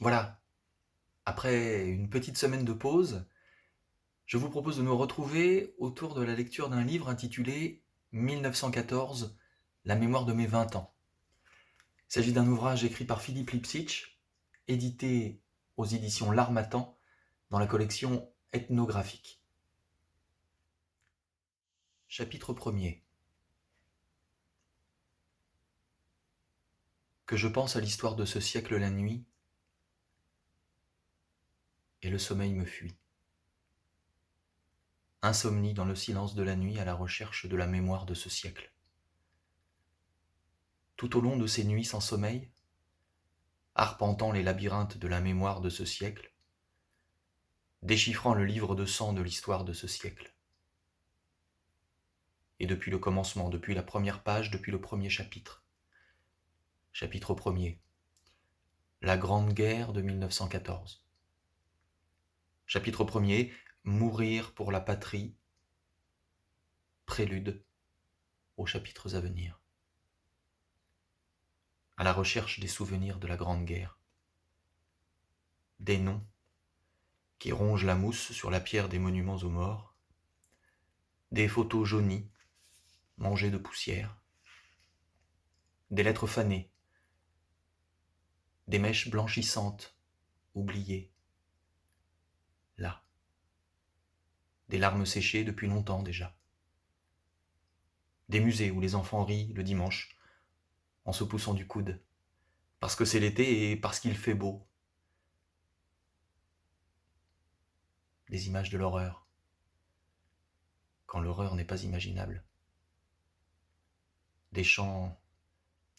Voilà, après une petite semaine de pause, je vous propose de nous retrouver autour de la lecture d'un livre intitulé 1914, la mémoire de mes 20 ans. Il s'agit d'un ouvrage écrit par Philippe Lipsitch, édité aux éditions L'Harmattan dans la collection ethnographique. Chapitre 1er. Que je pense à l'histoire de ce siècle la nuit, et le sommeil me fuit. Insomnie dans le silence de la nuit à la recherche de la mémoire de ce siècle. Tout au long de ces nuits sans sommeil, arpentant les labyrinthes de la mémoire de ce siècle, déchiffrant le livre de sang de l'histoire de ce siècle. Et depuis le commencement, depuis la première page, depuis le premier chapitre. Chapitre 1er. La Grande Guerre de 1914. Chapitre 1er. Mourir pour la patrie. Prélude aux chapitres à venir. À la recherche des souvenirs de la Grande Guerre. Des noms qui rongent la mousse sur la pierre des monuments aux morts. Des photos jaunies, mangées de poussière. Des lettres fanées. Des mèches blanchissantes, oubliées. Là. Des larmes séchées depuis longtemps déjà. Des musées où les enfants rient le dimanche en se poussant du coude, parce que c'est l'été et parce qu'il fait beau. Des images de l'horreur, quand l'horreur n'est pas imaginable. Des champs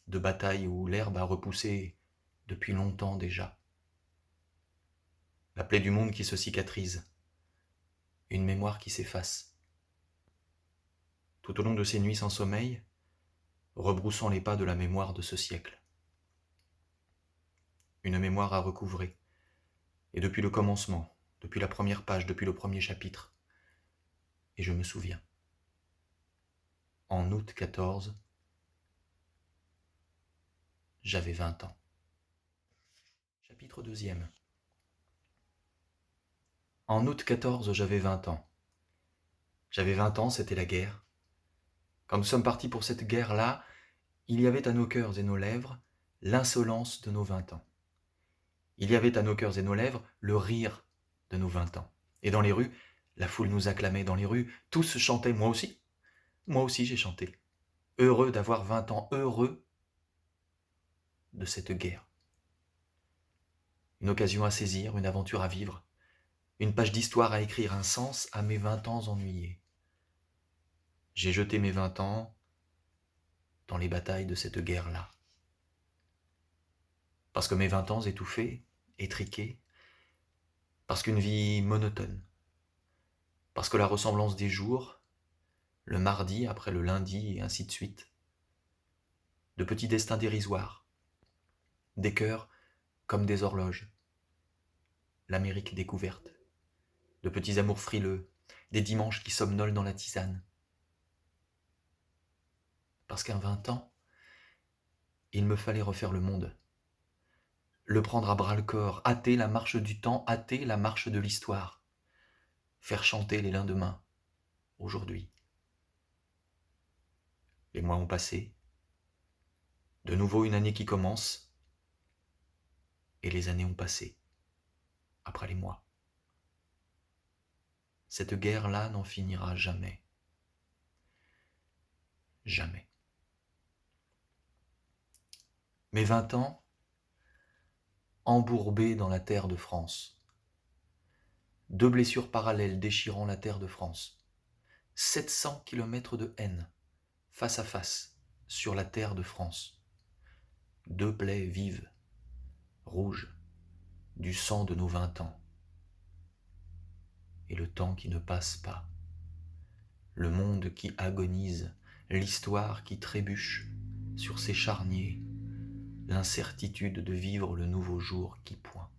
de bataille où l'herbe a repoussé depuis longtemps déjà. La plaie du monde qui se cicatrise, une mémoire qui s'efface. Tout au long de ces nuits sans sommeil, rebroussant les pas de la mémoire de ce siècle. Une mémoire à recouvrer, et depuis le commencement, depuis la première page, depuis le premier chapitre. Et je me souviens. En août 14, j'avais 20 ans. Chapitre 2e. En août 14, j'avais 20 ans. J'avais 20 ans, c'était la guerre. Quand nous sommes partis pour cette guerre-là, il y avait à nos cœurs et nos lèvres l'insolence de nos 20 ans. Il y avait à nos cœurs et nos lèvres le rire de nos 20 ans. Et dans les rues, la foule nous acclamait dans les rues, tous chantaient, moi aussi j'ai chanté. Heureux d'avoir 20 ans, heureux de cette guerre. Une occasion à saisir, une aventure à vivre, une page d'histoire à écrire, un sens à mes 20 ans ennuyés. J'ai jeté mes 20 ans dans les batailles de cette guerre-là. Parce que mes 20 ans étouffés, étriqués, parce qu'une vie monotone, parce que la ressemblance des jours, le mardi après le lundi et ainsi de suite, de petits destins dérisoires, des cœurs comme des horloges, l'Amérique découverte, de petits amours frileux, des dimanches qui somnolent dans la tisane. Parce qu'à 20 ans, il me fallait refaire le monde, le prendre à bras-le-corps, hâter la marche du temps, hâter la marche de l'histoire, faire chanter les lendemains, aujourd'hui. Les mois ont passé, de nouveau une année qui commence, et les années ont passé, après les mois. Cette guerre-là n'en finira jamais. Jamais. Mes 20 ans, embourbés dans la terre de France. 2 blessures parallèles déchirant la terre de France. 700 kilomètres de haine, face à face, sur la terre de France. 2 plaies vives, rouges, du sang de nos 20 ans. Et le temps qui ne passe pas. Le monde qui agonise, l'histoire qui trébuche sur ses charniers, l'incertitude de vivre le nouveau jour qui pointe.